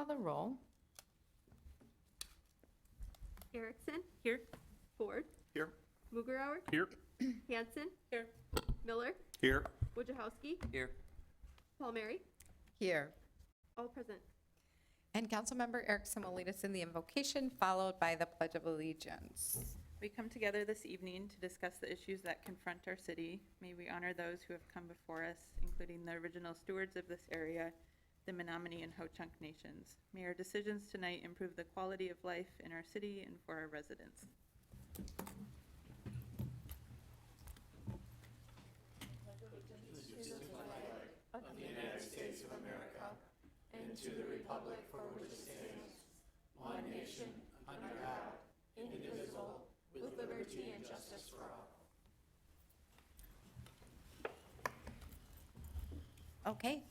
call the roll. Erickson, Here. Ford, Here. Mugerauer, Here. Hanson, Here. Miller, Here. Wojciechowski, Here. Palmieri, Here. all present. And Councilmember Erickson will lead us in the invocation, followed by the Pledge of Allegiance. We come together this evening to discuss the issues that confront our city. May we honor those who have come before us, including the original stewards of this area, the Menominee and Ho-Chunk nations. May our decisions tonight improve the quality of life in our city and for our residents. Okay,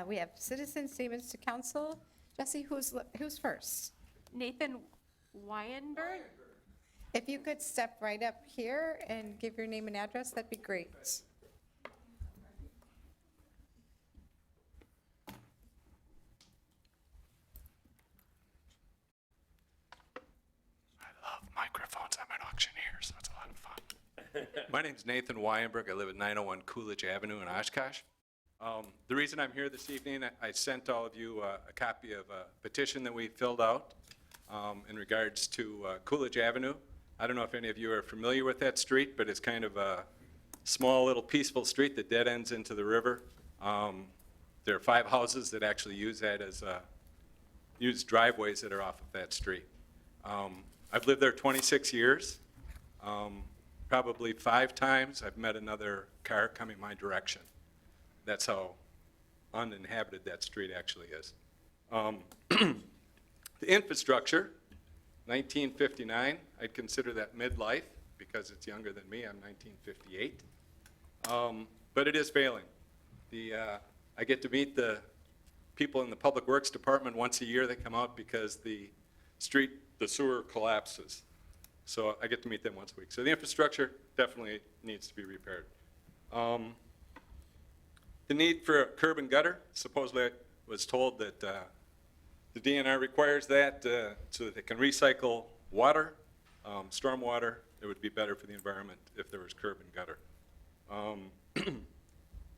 we have citizen statements to council. Jesse, who's first? Nathan Weinberg, If you could step right up here and give your name and address, that'd be great. I love microphones. I'm an auctioneer, so it's a lot of fun. My name's Nathan Wyenberg. I live at 901 Coolidge Avenue in Oshkosh. The reason I'm here this evening, I sent all of you a copy of a petition that we filled out in regards to Coolidge Avenue. I don't know if any of you are familiar with that street, but it's kind of a small little peaceful street that dead ends into the river. There are 5 houses that actually use that as use driveways that are off of that street. I've lived there 26 years. Probably 5 times I've met another car coming my direction. That's how uninhabited that street actually is. The infrastructure, 1959, I'd consider that midlife because it's younger than me. I'm 1958. But it is failing. I get to meet the people in the Public Works Department once a year. They come out because the sewer collapses. So I get to meet them once a week. So the infrastructure definitely needs to be repaired. The need for a curb and gutter, supposedly I was told that the DNR requires that so that they can recycle water, storm water. It would be better for the environment if there was curb and gutter.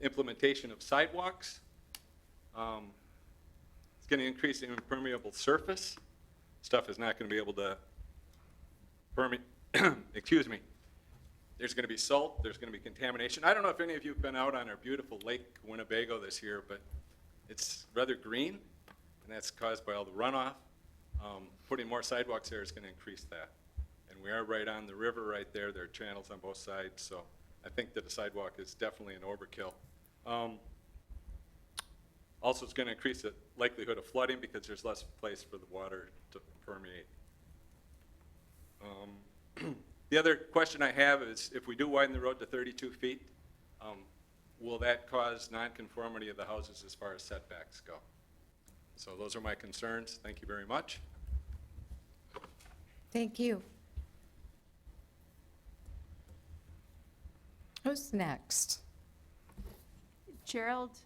Implementation of sidewalks. It's going to increase the impermeable surface. Stuff is not going to be able to permeate, excuse me. There's going to be salt, there's going to be contamination. I don't know if any of you have been out on our beautiful Lake Winnebago this year, but it's rather green, and that's caused by all the runoff. Putting more sidewalks there is going to increase that. And we are right on the river right there. There are channels on both sides, so I think that a sidewalk is definitely an overkill. Also, it's going to increase the likelihood of flooding because there's less place for the water to permeate. The other question I have is, if we do widen the road to 32 feet, will that cause nonconformity of the houses as far as setbacks go? So those are my concerns. Thank you very much. Thank you. Who's next? Gerald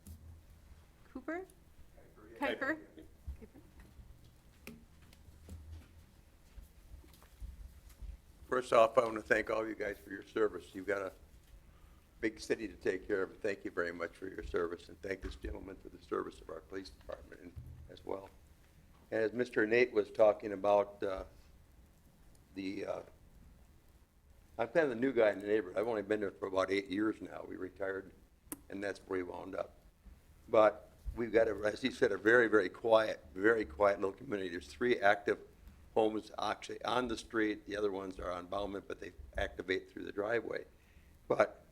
Cooper? Kuiper. First off, I want to thank all of you guys for your service. You've got a big city to take care of, and thank you very much for your service, and thank this gentleman for the service of our police department as well. And as Mr. Nate was talking about I'm kind of the new guy in the neighborhood. I've only been there for about 8 years now. We retired, and that's where we wound up. But we've got, as he said, a very, very quiet little community. There's 3 active homes actually on the street. The other ones are on Bauman, but they activate through the driveway. But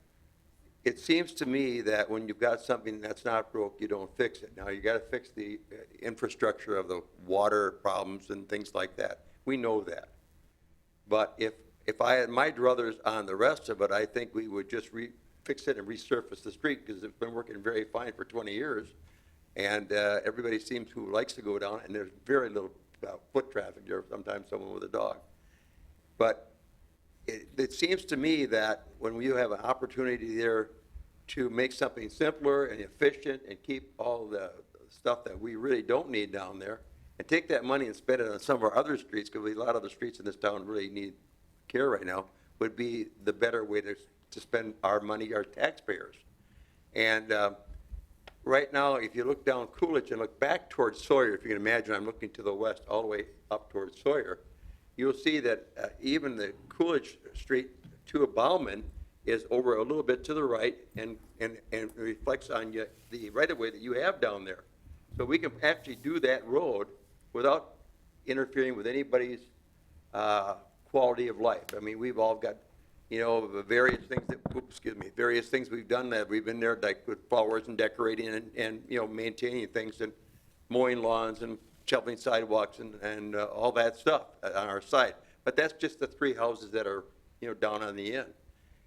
it seems to me that when you've got something that's not broke, you don't fix it. Now, you got to fix the infrastructure of the water problems and things like that. We know that. But if I had my druthers on the rest of it, I think we would just fix it and resurface the street, because it's been working very fine for 20 years. And everybody seems who likes to go down, and there's very little foot traffic there, sometimes someone with a dog. But it seems to me that when you have an opportunity there to make something simpler and efficient and keep all the stuff that we really don't need down there and take that money and spend it on some of our other streets, because a lot of the streets in this town really need care right now, would be the better way to spend our money, our taxpayers. And right now, if you look down Coolidge and look back towards Sawyer, if you can imagine, I'm looking to the west all the way up towards Sawyer, you'll see that even the Coolidge Street to Bauman is over a little bit to the right and reflects on the right-of-way that you have down there. So we can actually do that road without interfering with anybody's quality of life. I mean, we've all got, various things we've done that we've been there, like with flowers and decorating and maintaining things and mowing lawns and shoveling sidewalks and all that stuff on our side. But that's just the 3 houses that are, down on the end.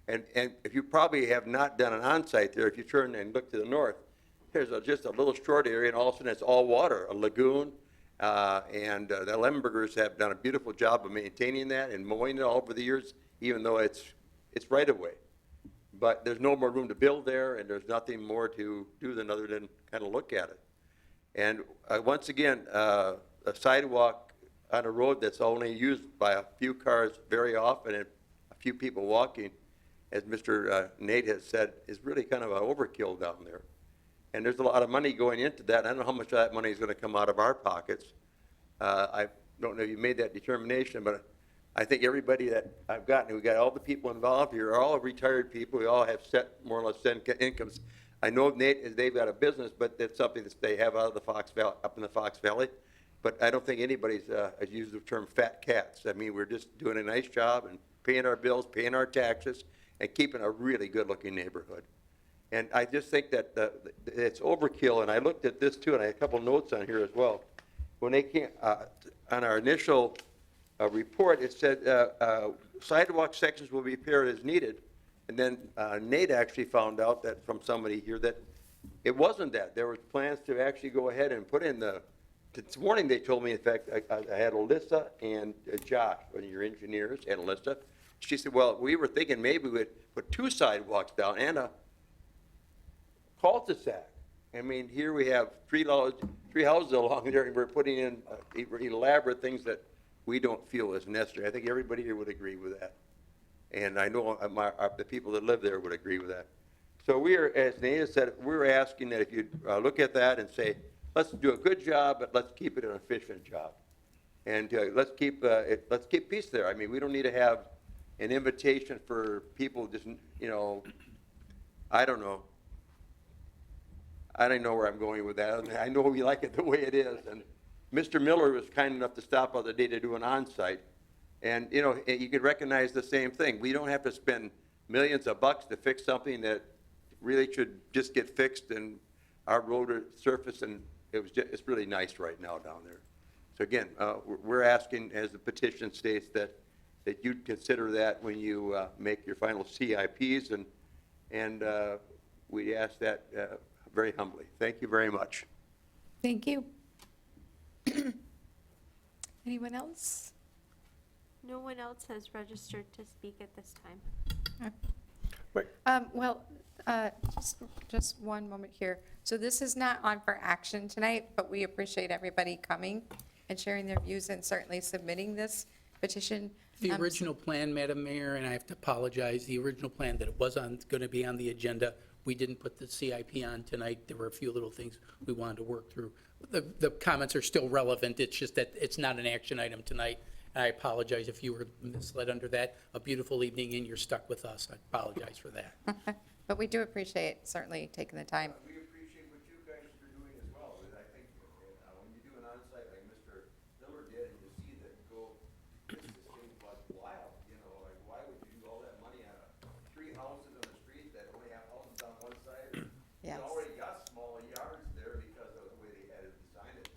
And if you probably have not done an on-site there, if you turn and look to the north, there's just a little short area, and all of a sudden it's all water, a lagoon. And the Lembergers have done a beautiful job of maintaining that and mowing it all over the years, even though it's right of way. But there's no more room to build there, and there's nothing more to do other than kind of look at it. And once again, a sidewalk on a road that's only used by a few cars very often and a few people walking, as Mr. Nate has said, is really kind of an overkill down there. And there's a lot of money going into that. I don't know how much of that money is going to come out of our pockets. I don't know if you made that determination, but I think everybody that I've gotten, we got all the people involved here, are all retired people. We all have set, more or less, set incomes. I know Nate, they've got a business, but that's something that they have out of the Fox Valley, up in the Fox Valley. But I don't think anybody's has used the term fat cats. I mean, we're just doing a nice job and paying our bills, paying our taxes, and keeping a really good-looking neighborhood. And I just think that it's overkill, and I looked at this too, and I had a couple notes on here as well. When they came, on our initial report, it said sidewalk sections will be repaired as needed, and then Nate actually found out that from somebody here that it wasn't that. There were plans to actually go ahead and put in this morning they told me, in fact, I had Alyssa and Josh, one of your engineers, and Alyssa. She said, well, we were thinking maybe we'd put 2 sidewalks down and a cul-de-sac. I mean, here we have 3 houses along there, and we're putting in elaborate things that we don't feel is necessary. I think everybody here would agree with that. And I know the people that live there would agree with that. So we are, as Nate said, we're asking that if you look at that and say, let's do a good job, but let's keep it an efficient job. And let's keep peace there. I mean, we don't need to have an invitation for people just, I don't know. I don't know where I'm going with that. I know we like it the way it is. And Mr. Miller was kind enough to stop the other day to do an on-site. And, you could recognize the same thing. We don't have to spend millions of bucks to fix something that really should just get fixed in our road surface, and it's really nice right now down there. So again, we're asking, as the petition states, that you'd consider that when you make your final CIPs, and we ask that very humbly. Thank you very much. Thank you. Anyone else? No one else has registered to speak at this time. Well, just one moment here. So this is not on for action tonight, but we appreciate everybody coming and sharing their views and certainly submitting this petition. The original plan, Madam Mayor, and I have to apologize, the original plan that it was going to be on the agenda, we didn't put the CIP on tonight. There were a few little things we wanted to work through. The comments are still relevant. It's just that it's not an action item tonight. I apologize if you were misled under that. A beautiful evening and you're stuck with us. I apologize for that. But we do appreciate certainly taking the time. We appreciate what you guys are doing as well. I think when you do an on-site like Mr. Miller did, and you see that this seems like wild, like why would you do all that money on 3 houses on the street that only have houses on one side? Yes. You already got small yards there because of the way they had it designed it.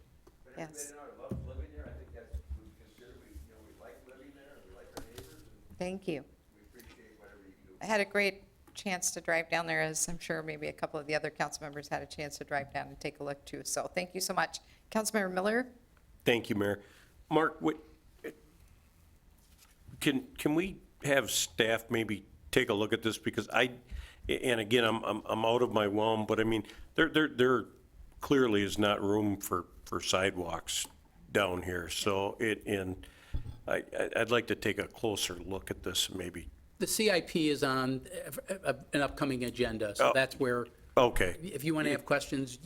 But Yes. everybody in our loves living there. I think that's we consider we like living there, and we like our neighbors, and Thank you. we appreciate whatever you do. I had a great chance to drive down there, as I'm sure maybe a couple of the other council members had a chance to drive down and take a look too. So thank you so much. Councilmember Miller? Thank you, Mayor. Mark, can we have staff maybe take a look at this? Because and again, I'm out of my realm, but I mean, there clearly is not room for sidewalks down here, so I'd like to take a closer look at this, maybe. The CIP is on an upcoming agenda, so Oh. that's where, Okay, if you want to have questions,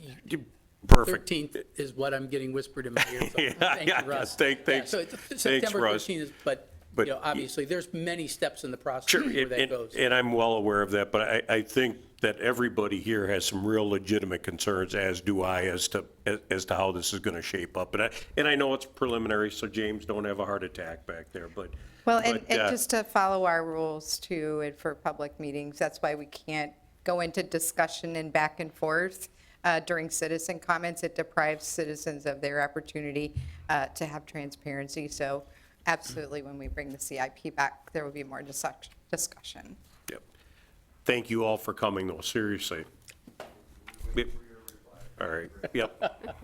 perfect. 13th is what I'm getting whispered in my ear. So Yeah, thank yeah, you, Russ. thank- Yeah, thanks. so September Russ. 13th is, but, But you know, obviously, there's many steps in the process Sure, where that goes. and I'm well aware of that, but I think that everybody here has some real legitimate concerns, as do I, as to how this is going to shape up. And I know it's preliminary, so James, don't have a heart attack back there, but. Well, and but, just to follow our rules too, and for public meetings, that's why we can't go into discussion and back and forth during citizen comments. It deprives citizens of their opportunity to have transparency. So absolutely, when we bring the CIP back, there will be more discussion. Yep. Thank you all for coming, though, seriously. Yep. All right, yep.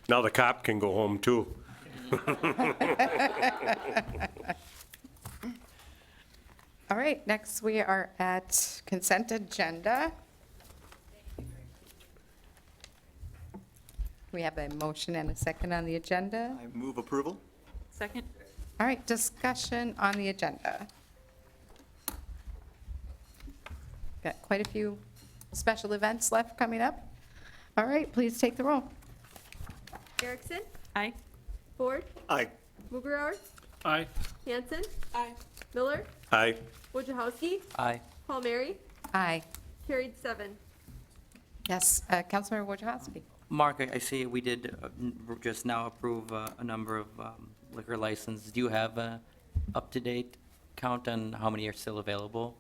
Now the cop can go home, too. All right, next we are at consent agenda. We have a motion and a second on the agenda. I move approval. Second? All right, discussion on the agenda. Got quite a few special events left coming up. All right, please take the roll. Erickson, Aye. Ford, Aye. Mugrower, Aye. Hanson. Aye. Miller, Aye. Wojciechowski, Aye. Palmieri, Aye. carried 7. Yes, Councilmember Wojciechowski. Mark, I see we did just now approve a number of liquor licenses. Do you have a up-to-date count on how many are still available?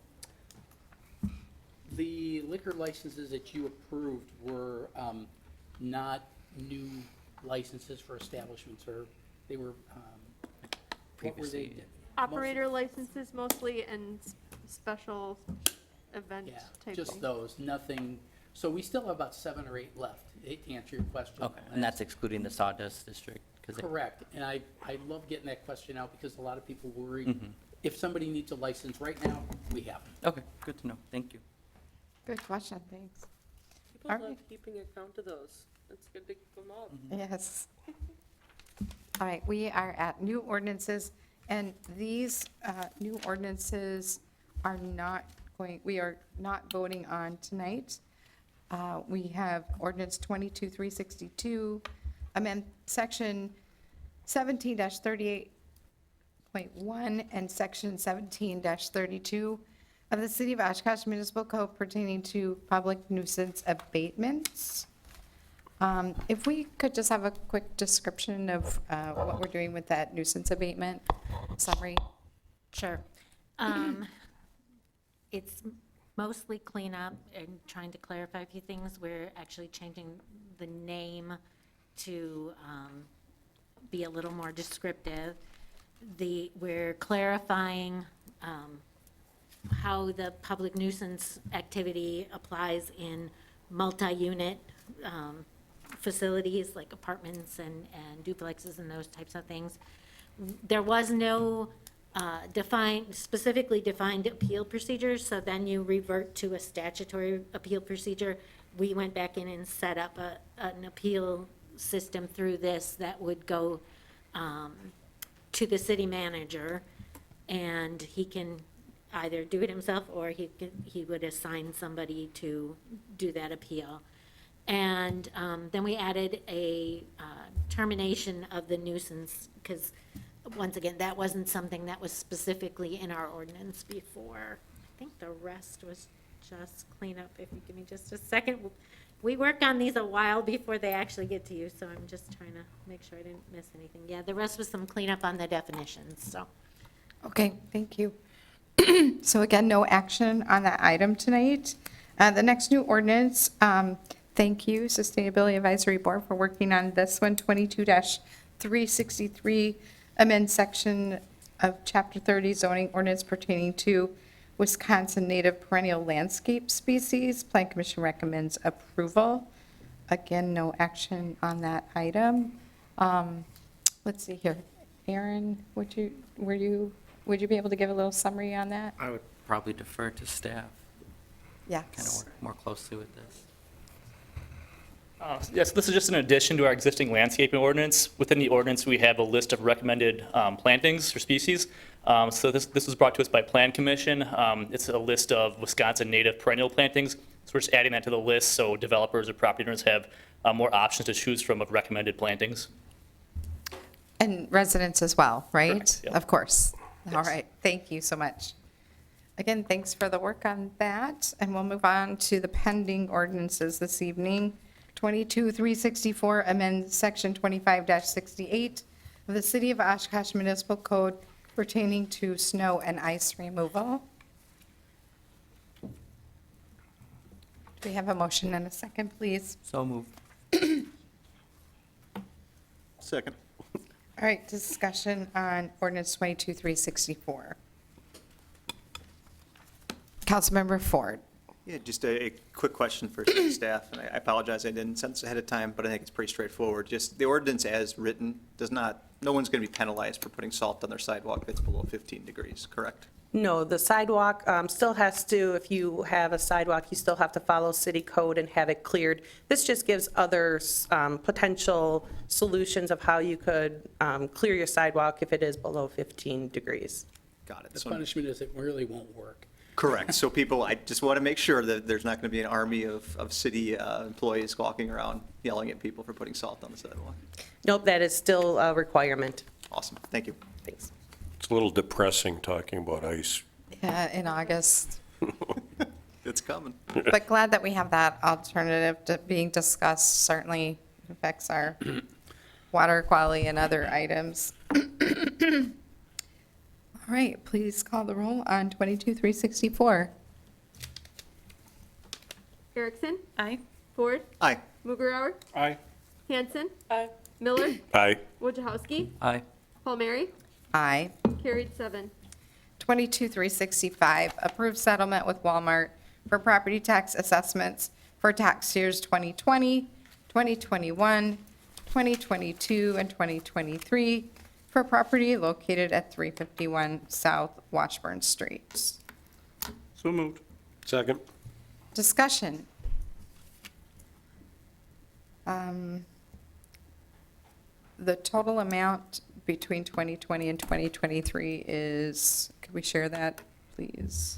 The liquor licenses that you approved were not new licenses for establishments, or they were, what were they? Previously. Operator licenses mostly and special event Yeah, type just things. those, nothing, so we still have about 7 or 8 left, to answer your question. Okay, and that's excluding the Sawdust District? 'Cause it- Correct, and I love getting that question out because a lot of people worry, Mhm. if somebody needs a license right now, we have them. Okay, good to know. Thank you. Good question, thanks. People All love right. keeping account of those. It's good to keep them all. Yes. All right, we are at new ordinances, and these new ordinances are not we are not voting on tonight. We have ordinance 22-362, amend section 17-38.1 and section 17-32 of the City of Oshkosh Municipal Code pertaining to public nuisance abatements. If we could just have a quick description of what we're doing with that nuisance abatement summary. Sure. It's mostly cleanup and trying to clarify a few things. We're actually changing the name to be a little more descriptive. We're clarifying how the public nuisance activity applies in multi-unit facilities like apartments and duplexes and those types of things. There was no specifically defined appeal procedures, so then you revert to a statutory appeal procedure. We went back in and set up an appeal system through this that would go to the city manager, and he can either do it himself or he would assign somebody to do that appeal. And then we added a termination of the nuisance, because once again, that wasn't something that was specifically in our ordinance before. I think the rest was just cleanup, if you give me just a second. We worked on these a while before they actually get to you, so I'm just trying to make sure I didn't miss anything. Yeah, the rest was some cleanup on the definitions, so. Okay, thank you. So again, no action on that item tonight. The next new ordinance, thank you, Sustainability Advisory Board, for working on this one, 22-363, amend section of Chapter 30 zoning ordinance pertaining to Wisconsin native perennial landscape species. Plan Commission recommends approval. Again, no action on that item. Let's see here. Aaron, would you be able to give a little summary on that? I would probably defer to staff, kind of Yes. work more closely with this. Yes, this is just an addition to our existing landscaping ordinance. Within the ordinance, we have a list of recommended plantings or species. So this was brought to us by Plan Commission. It's a list of Wisconsin native perennial plantings. So we're just adding that to the list so developers or property owners have more options to choose from of recommended plantings. And residents as well, right? Correct, yep. Of course. All Yes. right, thank you so much. Again, thanks for the work on that, and we'll move on to the pending ordinances this evening. 22-364 amend Section 25-68 of the City of Oshkosh Municipal Code pertaining to snow and ice removal. Do we have a motion and a second, please? So moved. Second. All right, discussion on ordinance 22-364. Councilmember Ford. Yeah, just a quick question for city staff, and I apologize, I didn't sense ahead of time, but I think it's pretty straightforward. Just the ordinance as written does not, no one's going to be penalized for putting salt on their sidewalk that's below 15 degrees, correct? No, the sidewalk still has to, if you have a sidewalk, you still have to follow city code and have it cleared. This just gives others potential solutions of how you could clear your sidewalk if it is below 15 degrees. Got it. The So- punishment is it really won't work. Correct. So people, I just want to make sure that there's not going to be an army of city employees walking around yelling at people for putting salt on the sidewalk. Nope, that is still a requirement. Awesome. Thank you. Thanks. It's a little depressing talking about ice. Yeah, in August. It's coming. But glad that we have that alternative to being discussed. Certainly affects our water quality and other items. All right, please call the roll on 22-364. Erickson? Aye. Ford? Aye. Mugrower? Aye. Hanson? Aye. Miller? Aye. Wojciechowski? Aye. Palmieri? Aye. Carried 7. 22-365, approve settlement with Walmart for property tax assessments for tax years 2020, 2021, 2022, and 2023 for property located at 351 South Washburn Street. So moved. Second. Discussion. The total amount between 2020 and 2023 is, could we share that, please?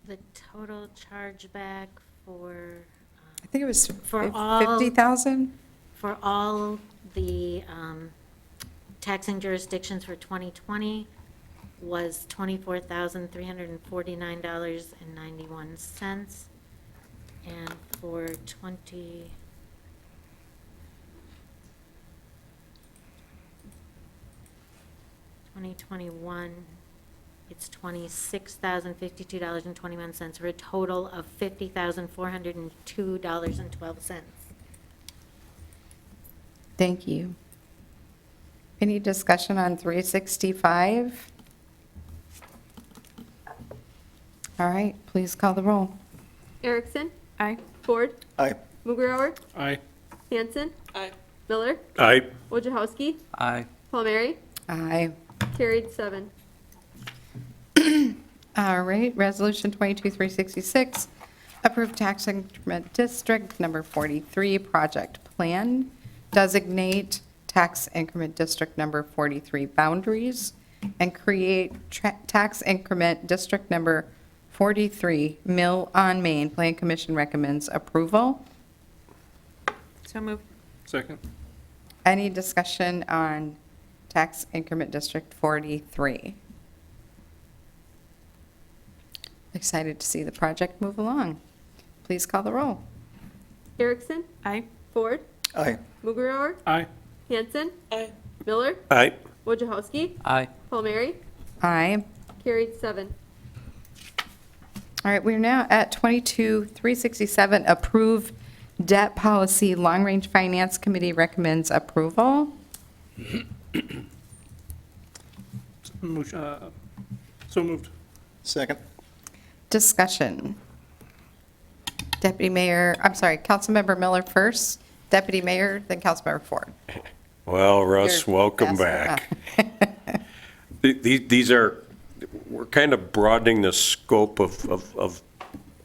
The total chargeback for, I think it was For all- 50,000? for all the taxing jurisdictions for 2020 was $24,349.91. And for 2021, it's $26,052.21 for a total of $50,402.12. Thank you. Any discussion on 365? All right, please call the roll. Erickson? Aye. Ford? Aye. Mugrower? Aye. Hanson? Aye. Miller? Aye. Wojciechowski? Aye. Palmieri? Aye. Carried 7. All right, Resolution 22-366, approve tax increment district number 43 project plan, designate tax increment district number 43 boundaries, and create tax increment district number 43 Mill on Main. Plan Commission recommends approval. So moved. Second. Any discussion on tax increment district 43? Excited to see the project move along. Please call the roll. Erickson? Aye. Ford? Aye. Mugrower? Aye. Hanson? Aye. Miller? Aye. Wojciechowski? Aye. Palmieri? Aye. Carried 7. All right, we're now at 22-367, approve debt policy. Long Range Finance Committee recommends approval. So moved. Second. Discussion. Deputy Mayor, I'm sorry, Councilmember Miller first, Deputy Mayor, then Councilmember Ford. Well, Russ, You're welcome faster. back. These are, we're kind of broadening the scope of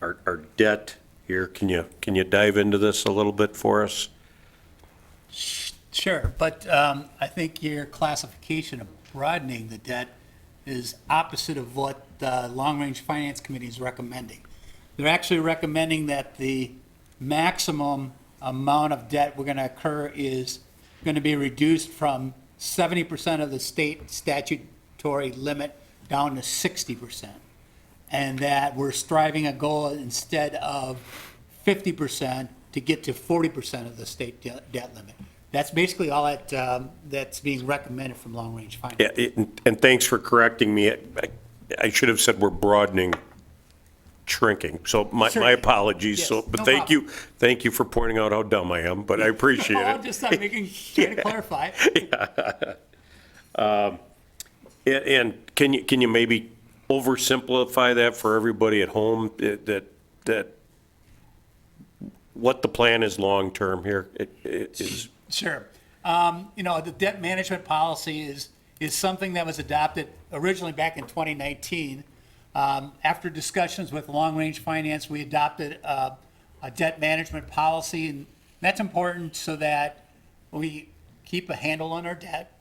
our our debt here. Can you dive into this a little bit for us? Sure, but I think your classification of broadening the debt is opposite of what the Long Range Finance Committee is recommending. They're actually recommending that the maximum amount of debt we're going to incur is going to be reduced from 70% of the state statutory limit down to 60%. And that we're striving a goal instead of 50% to get to 40% of the state debt limit. That's basically all that's being recommended from Long Range Finance. Yeah, and thanks for correcting me. I should have said we're broadening, shrinking. So my Certainly. apologies. Yes, So, but no thank you for pointing out how dumb I am, but I appreciate No, it. I'm just trying to clarify. And can you maybe oversimplify that for everybody at home, that what the plan is long-term here? It is, Sure. The debt management policy is something that was adopted originally back in 2019. After discussions with Long Range Finance, we adopted a debt management policy, and that's important so that we keep a handle on our debt,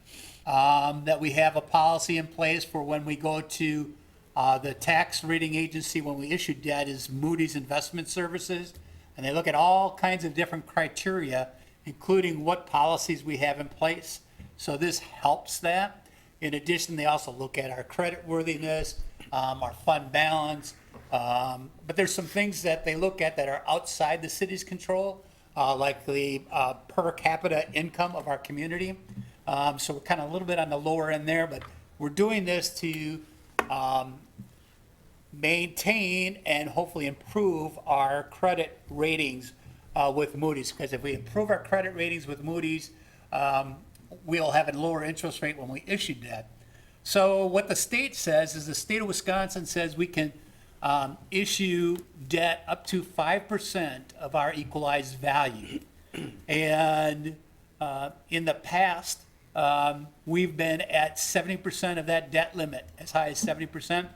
that we have a policy in place for when we go to the tax rating agency, when we issue debt, is Moody's Investment Services, and they look at all kinds of different criteria, including what policies we have in place. So this helps that. In addition, they also look at our credit worthiness, our fund balance. But there's some things that they look at that are outside the city's control, like the per capita income of our community. So we're kind of a little bit on the lower end there, but we're doing this to maintain and hopefully improve our credit ratings with Moody's, because if we improve our credit ratings with Moody's, we'll have a lower interest rate when we issue debt. So what the state says is the state of Wisconsin says we can issue debt up to 5% of our equalized value. And in the past, we've been at 70% of that debt limit, as high as 70%.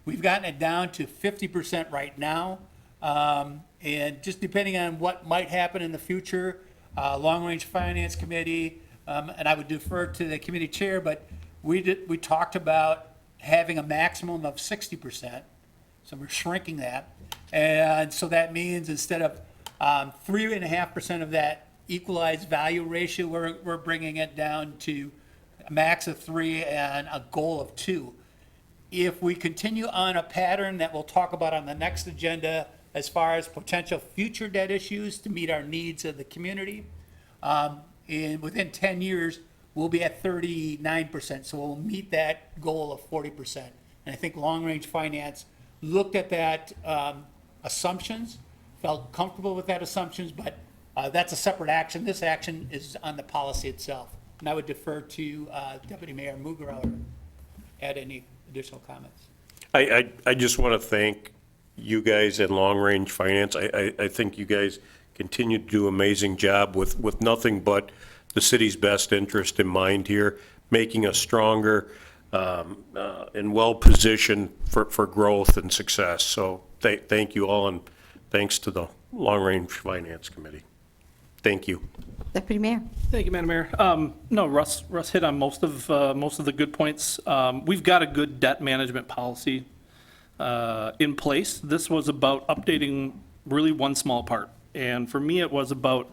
We've gotten it down to 50% right now. And just depending on what might happen in the future, Long Range Finance Committee, and I would defer to the committee chair, but we talked about having a maximum of 60%. So we're shrinking that. And so that means instead of 3.5% of that equalized value ratio, we're bringing it down to a max of 3 and a goal of 2. If we continue on a pattern that we'll talk about on the next agenda, as far as potential future debt issues to meet our needs of the community, within 10 years, we'll be at 39%. So we'll meet that goal of 40%. And I think Long Range Finance looked at that assumptions, felt comfortable with that assumptions, but that's a separate action. This action is on the policy itself. And I would defer to Deputy Mayor Mugarel or add any additional comments. I just want to thank you guys at Long Range Finance. I think you guys continue to do an amazing job with nothing but the city's best interest in mind here, making us stronger and well-positioned for growth and success. So thank you all, and thanks to the Long Range Finance Committee. Thank you. Deputy Mayor. Thank you, Madam Mayor. No, Russ hit on most of the good points. We've got a good debt management policy in place. This was about updating really one small part. And for me, it was about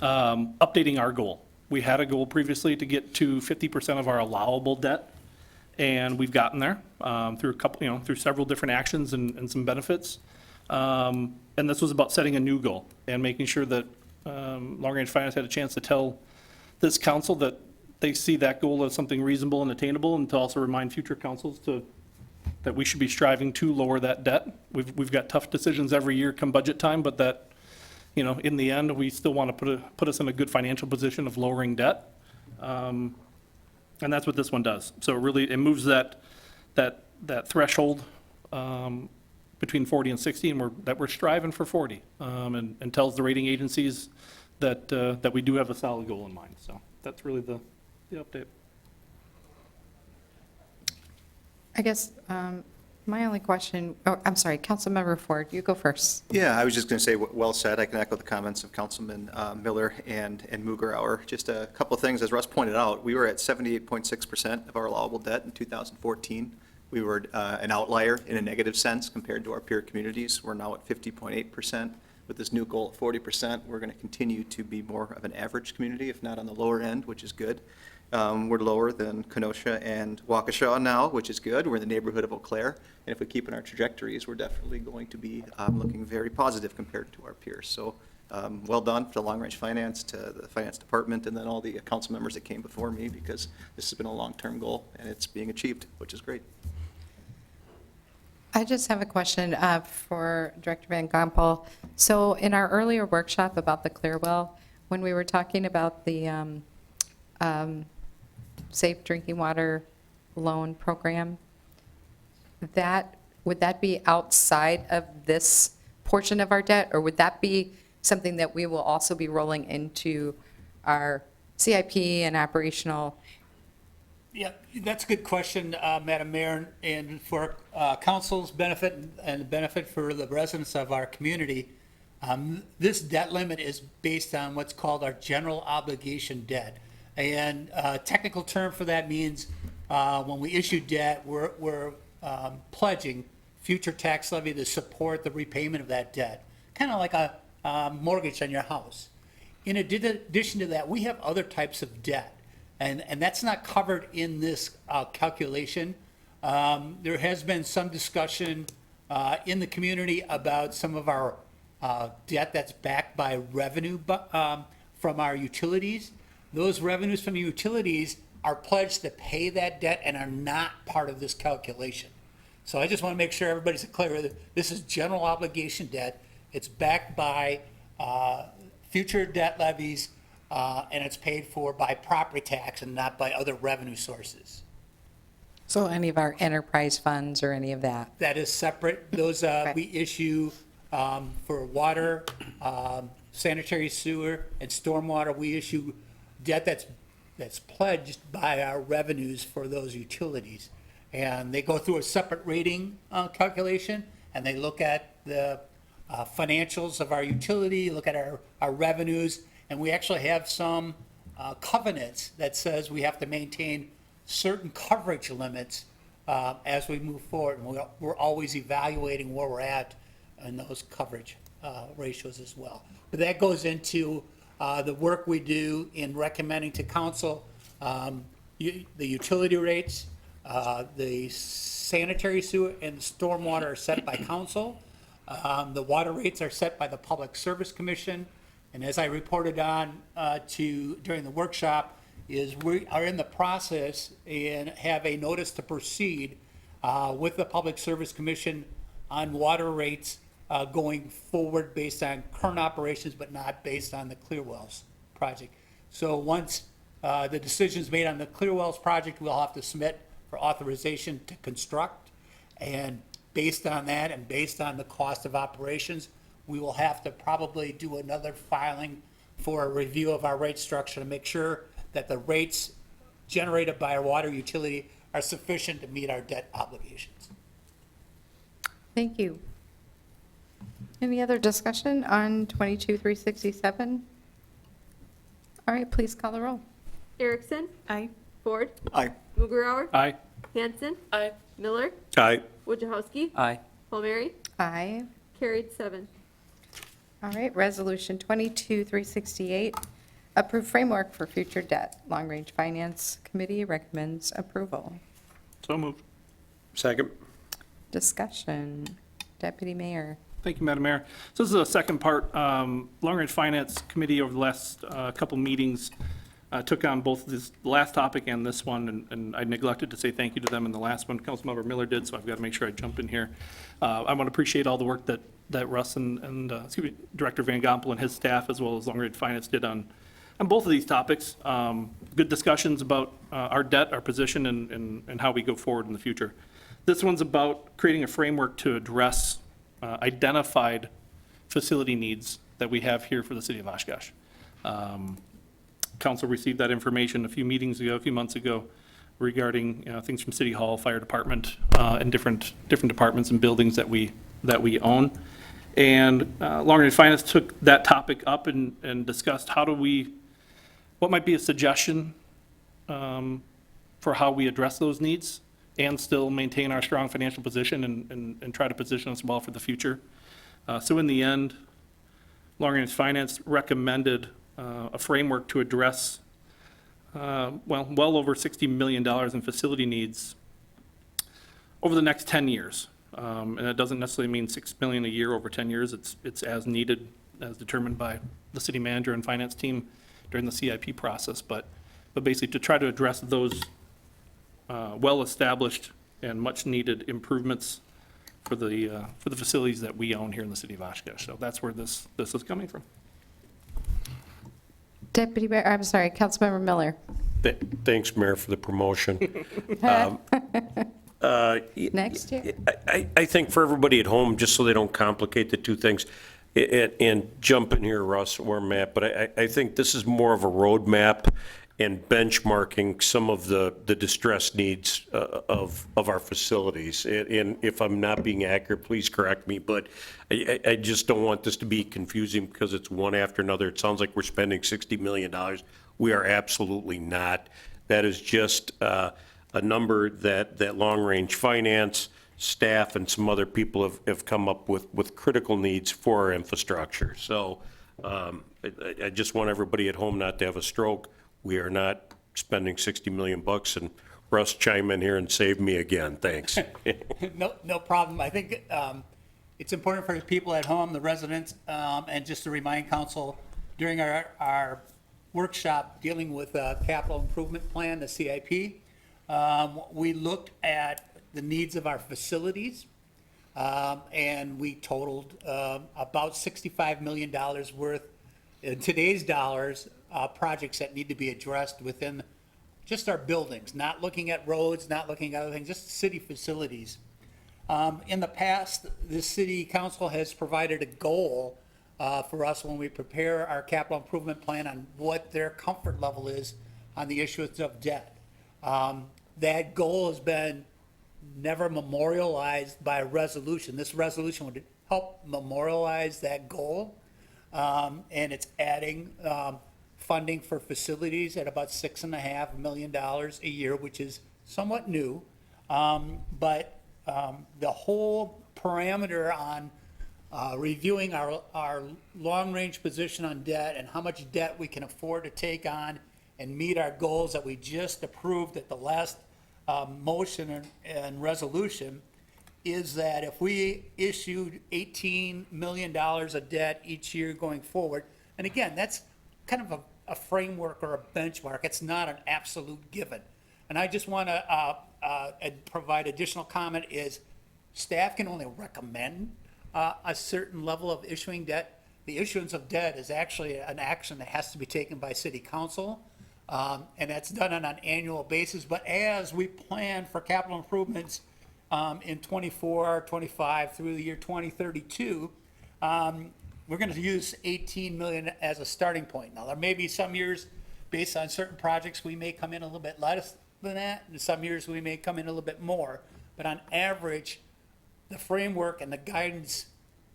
updating our goal. We had a goal previously to get to 50% of our allowable debt, and we've gotten there through through several different actions and some benefits. And this was about setting a new goal and making sure that Long Range Finance had a chance to tell this council that they see that goal as something reasonable and attainable, and to also remind future councils that we should be striving to lower that debt. We've got tough decisions every year come budget time, but that, in the end, we still want to put us in a good financial position of lowering debt. And that's what this one does. So it moves that threshold between 40 and 60, and we're striving for 40, and tells the rating agencies that we do have a solid goal in mind. So that's really the update. I guess My only question, oh, I'm sorry, Councilmember Ford, you go first. Yeah, I was just going to say, well said. I can echo the comments of Councilman Miller and Mugerauer. Just a couple of things, as Russ pointed out, we were at 78.6% of our allowable debt in 2014. We were an outlier in a negative sense compared to our peer communities. We're now at 50.8%. With this new goal of 40%, we're going to continue to be more of an average community, if not on the lower end, which is good. We're lower than Kenosha and Waukesha now, which is good. We're in the neighborhood of Eau Claire. And if we keep in our trajectories, we're definitely going to be looking very positive compared to our peers. So well done for the long-range finance, to the finance department, and then all the council members that came before me, because this has been a long-term goal, and it's being achieved, which is great. I just have a question for Director Van Gompel. So in our earlier workshop about the Clearwell, when we were talking about the Safe Drinking Water Loan Program, would that be outside of this portion of our debt, or would that be something that we will also be rolling into our CIP and operational? Yeah, that's a good question, Madam Mayor, and for council's benefit and benefit for the residents of our community, this debt limit is based on what's called our general obligation debt. And a technical term for that means when we issue debt, we're pledging future tax levy to support the repayment of that debt, kind of like a mortgage on your house. In addition to that, we have other types of debt. And that's not covered in this calculation. There has been some discussion in the community about some of our debt that's backed by revenue from our utilities. Those revenues from the utilities are pledged to pay that debt and are not part of this calculation. So I just want to make sure everybody's clear that this is general obligation debt. It's backed by future debt levies, and it's paid for by property tax and not by other revenue sources. So any of our enterprise funds or any of that? That is separate. Those we issue for water, sanitary sewer, and stormwater. We issue debt that's pledged by our revenues for those utilities. And they go through a separate rating calculation, and they look at the financials of our utility, look at our revenues, and we actually have some covenants that says we have to maintain certain coverage limits as we move forward. And we're always evaluating where we're at in those coverage ratios as well. But that goes into the work we do in recommending to council the utility rates, the sanitary sewer and the stormwater are set by council. The water rates are set by the Public Service Commission. And as I reported on during the workshop, is we are in the process and have a notice to proceed with the Public Service Commission on water rates going forward based on current operations, but not based on the Clearwells project. So once the decision's made on the Clearwells project, we'll have to submit for authorization to construct. And based on that and based on the cost of operations, we will have to probably do another filing for a review of our rate structure to make sure that the rates generated by our water utility are sufficient to meet our debt obligations. Thank you. Any other discussion on 22-367? All right, please call the roll. Erickson? Aye. Ford? Aye. Mugerauer? Aye. Hanson? Aye. Miller? Aye. Wojciechowski? Aye. Palmieri? Aye. Carried 7. All right, resolution 22-368, approve framework for future debt. Long Range Finance Committee recommends approval. So moved. Second. Discussion. Deputy Mayor. Thank you, Madam Mayor. So this is the second part. Long Range Finance Committee over the last couple meetings took on both this last topic and this one, and I neglected to say thank you to them in the last one. Councilmember Miller did, so I've got to make sure I jump in here. I want to appreciate all the work that Russ and Director Van Gompel and his staff, as well as Long Range Finance, did on both of these topics. Good discussions about our debt, our position, and how we go forward in the future. This one's about creating a framework to address identified facility needs that we have here for the city of Oshkosh. Council received that information a few months ago. regarding, things from City Hall, Fire Department, and different departments and buildings that we own. And Long Range Finance took that topic up and discussed what might be a suggestion for how we address those needs and still maintain our strong financial position and try to position us well for the future. So in the end, Long Range Finance recommended a framework to address, well over $60 million in facility needs over the next 10 years. And it doesn't necessarily mean $6 million a year over 10 years. It's as needed, as determined by the city manager and finance team during the CIP process. But basically to try to address those well-established and much-needed improvements for the facilities that we own here in the city of Oshkosh. So that's where this is coming from. Deputy Mayor, I'm sorry, Councilmember Miller. Thanks, Mayor, for the promotion. Next year. I think for everybody at home, just so they don't complicate the two things, and jump in here, Russ or Matt, but I think this is more of a roadmap and benchmarking some of the distress needs of our facilities. And if I'm not being accurate, please correct me, but I just don't want this to be confusing because it's one after another. It sounds like we're spending $60 million. We are absolutely not. That is just a number that Long Range Finance, staff, and some other people have come up with critical needs for our infrastructure. So I just want everybody at home not to have a stroke. We are not spending $60 million, and Russ, chime in here and save me again. Thanks. No problem. I think it's important for the people at home, the residents, and just to remind council, during our workshop dealing with capital improvement plan, the CIP, we looked at the needs of our facilities, and we totaled about $65 million worth, in today's dollars, projects that need to be addressed within just our buildings, not looking at roads, not looking at other things, just city facilities. In the past, the city council has provided a goal for us when we prepare our capital improvement plan on what their comfort level is on the issuance of debt. That goal has been never memorialized by a resolution. This resolution would help memorialize that goal, and it's adding funding for facilities at about $6.5 million a year, which is somewhat new. But the whole parameter on reviewing our long-range position on debt and how much debt we can afford to take on and meet our goals that we just approved at the last motion and resolution is that if we issued $18 million of debt each year going forward, and again, that's kind of a framework or a benchmark. It's not an absolute given. And I just want to provide additional comment is staff can only recommend a certain level of issuing debt. The issuance of debt is actually an action that has to be taken by city council, and that's done on an annual basis. But as we plan for capital improvements in 24, 25 through the year 2032, we're going to use 18 million as a starting point. Now, there may be some years, based on certain projects, we may come in a little bit less than that, and some years we may come in a little bit more. But on average, the framework and the guidance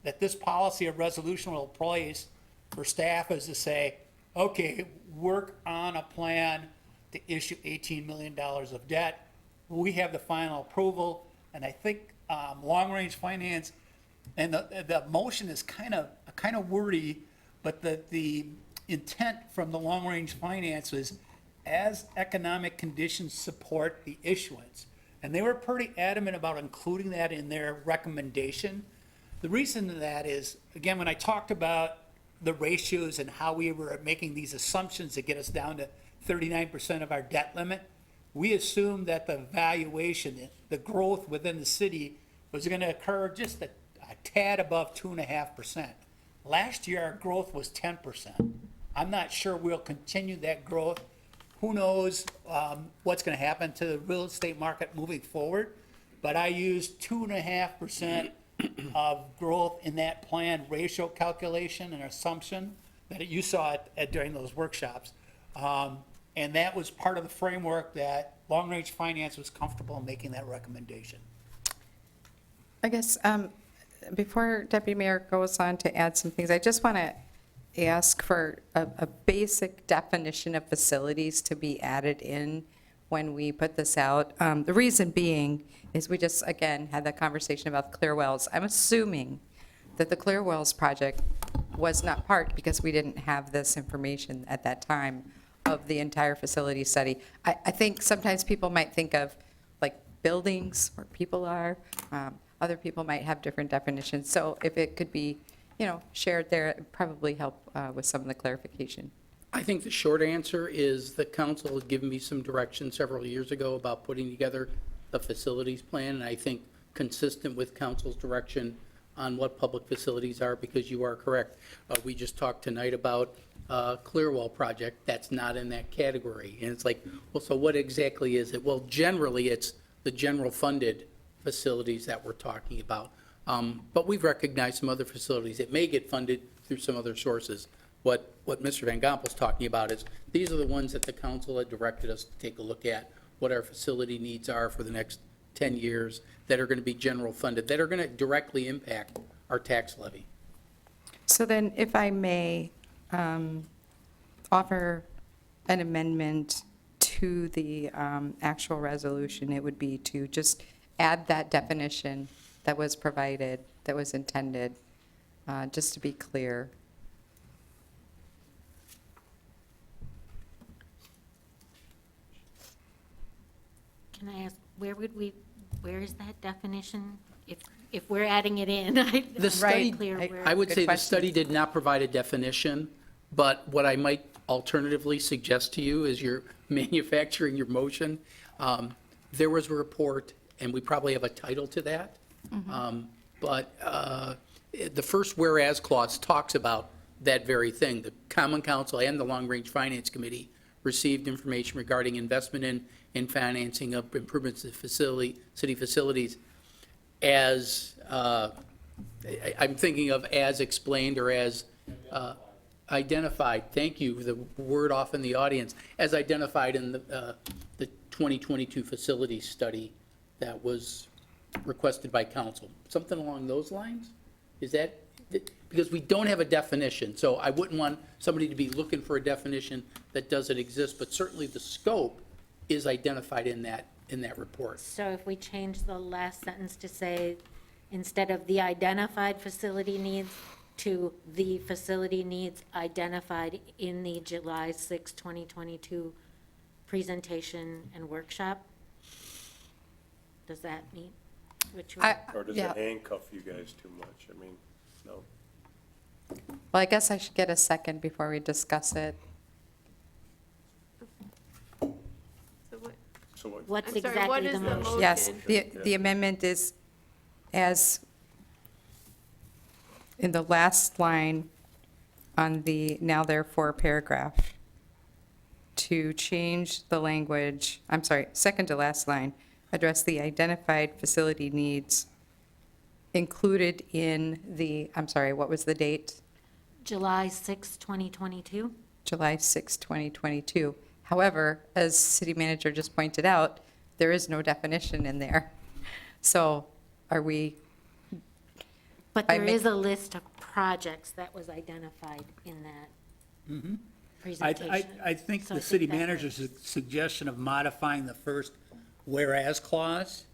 that this policy or resolution will place for staff is to say, okay, work on a plan to issue $18 million of debt. We have the final approval, and I think long-range finance, and the motion is kind of wordy, but the intent from the long-range finance is as economic conditions support the issuance. And they were pretty adamant about including that in their recommendation. The reason of that is, again, when I talked about the ratios and how we were making these assumptions to get us down to 39% of our debt limit, we assumed that the valuation, the growth within the city was going to occur just a tad above 2.5%. Last year, our growth was 10%. I'm not sure we'll continue that growth. Who knows what's going to happen to the real estate market moving forward? But I used 2.5% of growth in that plan ratio calculation and assumption that you saw during those workshops. And that was part of the framework that long-range finance was comfortable in making that recommendation. I guess, before Deputy Mayor goes on to add some things, I just want to ask for a basic definition of facilities to be added in when we put this out. The reason being is we just, again, had that conversation about Clear Wells. I'm assuming that the Clear Wells project was not part, because we didn't have this information at that time, of the entire facility study. I think sometimes people might think of like buildings where people are. Other people might have different definitions. So if it could be, shared there, it'd probably help with some of the clarification. I think the short answer is the council had given me some direction several years ago about putting together the facilities plan, and I think consistent with council's direction on what public facilities are, because you are correct. We just talked tonight about Clearwell project, that's not in that category. And it's like, well, so what exactly is it? Well, generally, it's the general funded facilities that we're talking about. But we've recognized some other facilities that may get funded through some other sources. What Mr. Van Gompel's talking about is, these are the ones that the council had directed us to take a look at, what our facility needs are for the next 10 years, that are going to be general funded, that are going to directly impact our tax levy. So then, if I may offer an amendment to the actual resolution, it would be to just add that definition that was provided, that was intended, just to be clear. Can I ask, where is that definition? If we're adding it in, I'm The not study, clear where. I would Good say the question. study did not provide a definition, but what I might alternatively suggest to you is you're manufacturing your motion. There was a report, and we probably have a title to that. But the first whereas clause talks about that very thing. The Common Council and the Long Range Finance Committee received information regarding investment in financing of improvements to city facilities as, I'm thinking of as explained or as identified, thank you, the word off in the audience, as identified in the 2022 facilities study that was requested by council. Something along those lines? Is that, because we don't have a definition, so I wouldn't want somebody to be looking for a definition that doesn't exist, but certainly the scope is identified in that report. So if we change the last sentence to say, instead of the identified facility needs, to the facility needs identified in the July 6, 2022 presentation and workshop? Does that mean what you? Or does Yeah. it handcuff you guys too much? I mean, no. Well, I guess I should get a second before we discuss it. So what, So what? What's I'm sorry, what exactly is the the motion? motion? Yes, the amendment is as in the last line on the now therefore paragraph, to change the language, I'm sorry, second to last line, address the identified facility needs included in the, I'm sorry, what was the date? July 6, 2022? July 6, 2022. However, as city manager just pointed out, there is no definition in there. So are we, But By there ma- is a list of projects that was identified in that presentation. I think So the city that manager's works. suggestion of modifying the first whereas clause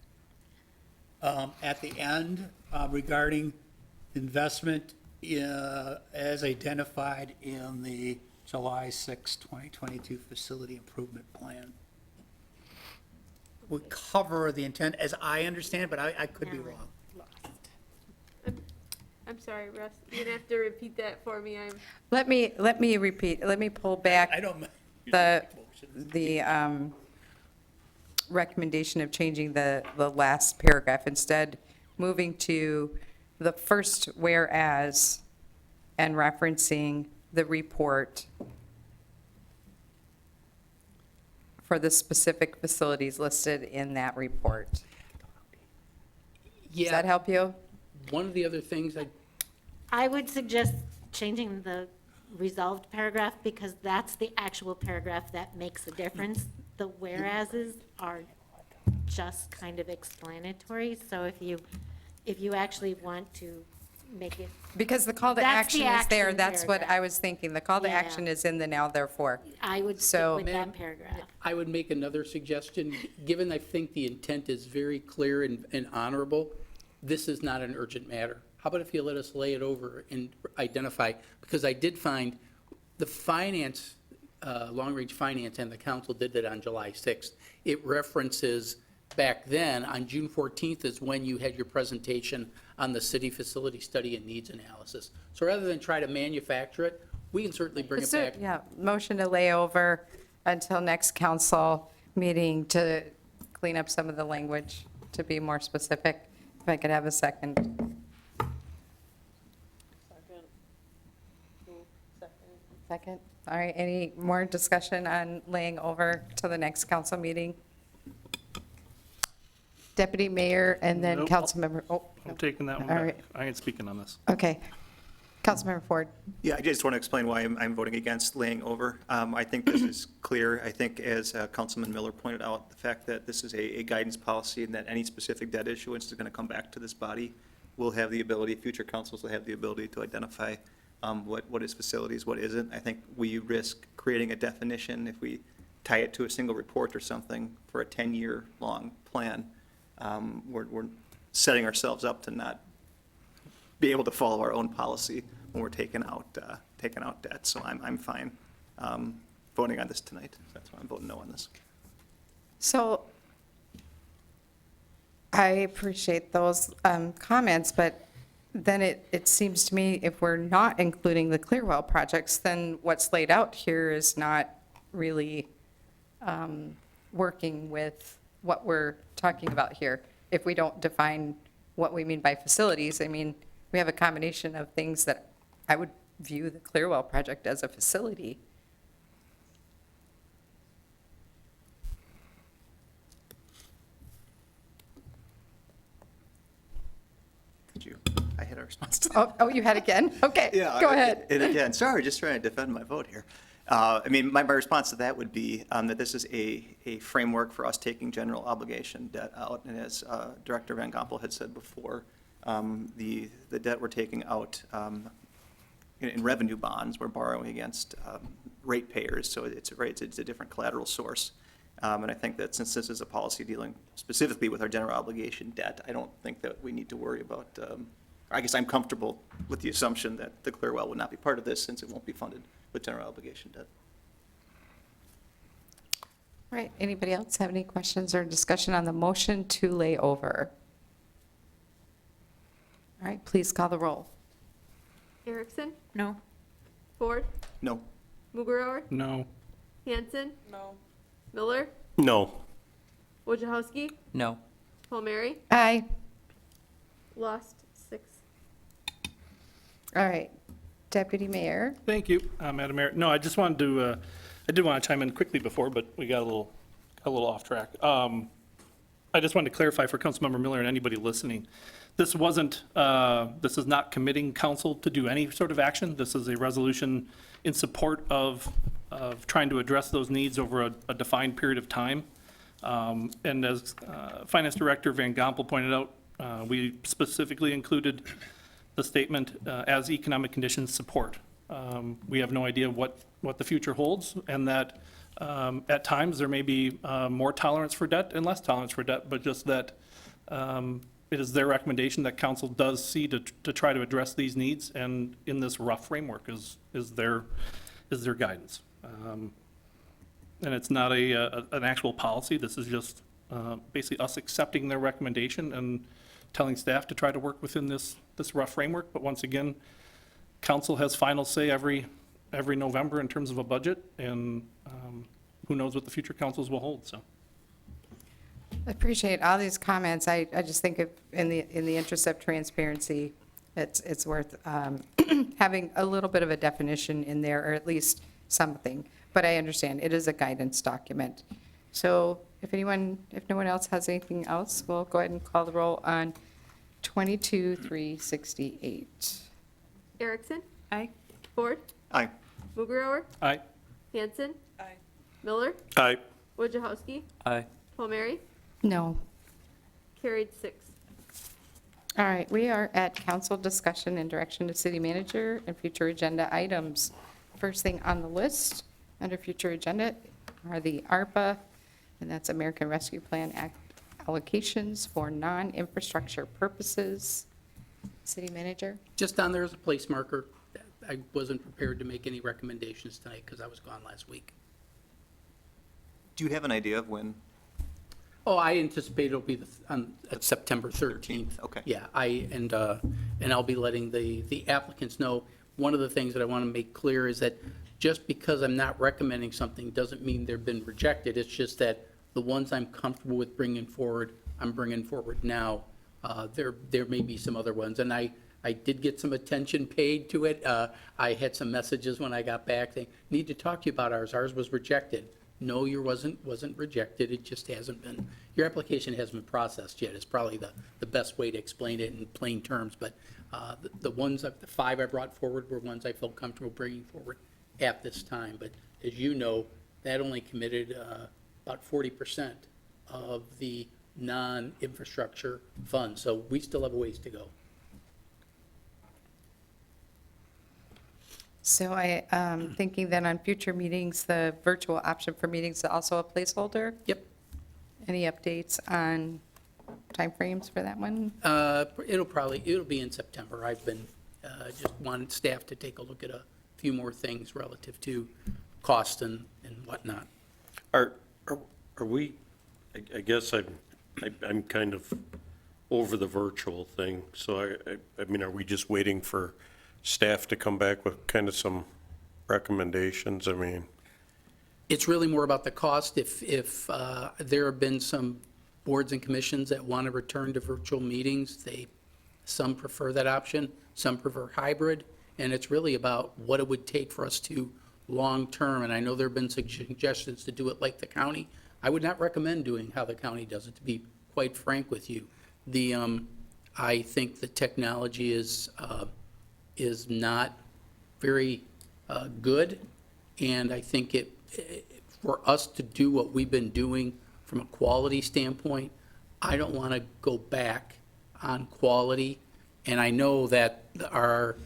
at the end regarding investment as identified in the July 6, 2022 facility improvement plan would cover the intent, as I understand, but I could be Now we're wrong. lost. I'm sorry, Russ, you're gonna have to repeat that for me, let me repeat, let me pull back I don't. the recommendation of changing the last paragraph, instead moving to the first whereas and referencing the report for the specific facilities listed in that report. Does Yeah, that help you? one of the other things I would suggest changing the resolved paragraph, because that's the actual paragraph that makes a difference. the whereases are just kind of explanatory, so if you actually want to make it, Because the call to That's the action is there, action that's what I paragraph. was thinking. The call to Yeah. action is in the now therefore. I would stick So- with Ma'am? that paragraph. I would make another suggestion, given I think the intent is very clear and honorable, this is not an urgent matter. How about if you let us lay it over and identify, because I did find the finance, long-range finance and the council did that on July 6th. It references back then, on June 14th is when you had your presentation on the city facility study and needs analysis. So rather than try to manufacture it, we can certainly bring it So, back. yeah, motion to lay over until next council meeting to clean up some of the language, to be more specific. If I could have a second. Second. All right, any more discussion on laying over to the next council meeting? Deputy Mayor and then Nope. Councilmember, oh, I'm taking that one All back. right. I ain't speaking on this. okay. Councilmember Ford. Yeah, I just want to explain why I'm voting against laying over. I think this is clear. I think, as Councilman Miller pointed out, the fact that this is a guidance policy and that any specific debt issuance is going to come back to this body, will have the ability, future councils will have the ability to identify what is facilities, what isn't. I think we risk creating a definition if we tie it to a single report or something for a 10-year-long plan. We're setting ourselves up to not be able to follow our own policy when we're taking out debt. So I'm fine voting on this tonight. That's why I'm voting no on this. So I appreciate those comments, but then it seems to me if we're not including the Clearwell projects, then what's laid out here is not really working with what we're talking about here. If we don't define what we mean by facilities, I mean, we have a combination of things that I would view the Clearwell project as a facility. Did you? I had a response to that. Oh, you had again? Okay, Yeah, go ahead. And again, sorry, just trying to defend my vote here. I mean, my response to that would be that this is a framework for us taking general obligation debt out. And as Director Van Gompel had said before, the debt we're taking out in revenue bonds, we're borrowing against ratepayers, so it's a different collateral source. And I think that since this is a policy dealing specifically with our general obligation debt, I don't think that we need to worry about, I guess I'm comfortable with the assumption that the Clearwell would not be part of this since it won't be funded with general obligation debt. All right, anybody else have any questions or discussion on the motion to lay over? All right, please call the roll. Erickson? No? Ford? No. Mugrower? No. Hanson? No. Miller? No. Wojciechowski? No. Palmieri? Aye. Lost 6. All right, Deputy Mayor. Thank you, Madam Mayor. No, I just wanted to, I did want to chime in quickly before, but we got a little off track. I just wanted to clarify for Councilmember Miller and anybody listening, this is not committing council to do any sort of action. This is a resolution in support of trying to address those needs over a defined period of time. And as Finance Director Van Gompel pointed out, we specifically included the statement as economic conditions support. We have no idea what the future holds, and that at times there may be more tolerance for debt and less tolerance for debt, but just that it is their recommendation that council does see to try to address these needs, and in this rough framework is their guidance. And it's not an actual policy. This is just basically us accepting their recommendation and telling staff to try to work within this rough framework. But once again, council has final say every November in terms of a budget, and who knows what the future councils will hold, so. I appreciate all these comments. I just think if, in the interest of transparency, it's worth having a little bit of a definition in there, or at least something. But I understand, it is a guidance document. So if no one else has anything else, we'll go ahead and call the roll on 22-368. Erickson? Aye. Ford? Aye. Mugrower? Aye. Hanson? Aye. Miller? Aye. Wojciechowski, Aye. Palmieri, No. carried 6. All right, we are at council discussion and direction to city manager and future agenda items. First thing on the list, under future agenda, are the ARPA, and that's American Rescue Plan Act allocations for non-infrastructure purposes. City manager? Just on there as a place marker. I wasn't prepared to make any recommendations tonight because I was gone last week. Do you have an idea of when? Oh, I anticipate it'll be at September 13th. 13th, okay. Yeah, and I'll be letting the applicants know. One of the things that I want to make clear is that just because I'm not recommending something doesn't mean they've been rejected. It's just that the ones I'm comfortable with bringing forward, I'm bringing forward now. There may be some other ones, and I did get some attention paid to it. I had some messages when I got back saying, need to talk to you about ours. Ours was rejected. No, your wasn't rejected, it just hasn't been, your application hasn't been processed yet, is probably the best way to explain it in plain terms, but the ones, the 5 I brought forward were ones I felt comfortable bringing forward at this time, but as you know, that only committed about 40% of the non-infrastructure funds, so we still have a ways to go. So I am thinking that on future meetings, the virtual option for meetings is also a placeholder? Yep. Any updates on timeframes for that one? It'll be in September. I've been, just wanted staff to take a look at a few more things relative to cost and whatnot. Are we, I guess I'm kind of over the virtual thing, so I mean, are we just waiting for staff to come back with kind of some recommendations? I mean, It's really more about the cost. If there have been some boards and commissions that want to return to virtual meetings, some prefer that option, some prefer hybrid, and it's really about what it would take for us to long-term, and I know there have been suggestions to do it like the county. I would not recommend doing how the county does it, to be quite frank with you. I think the technology is not very good, and I think for us to do what we've been doing from a quality standpoint, I don't want to go back on quality, and I know that our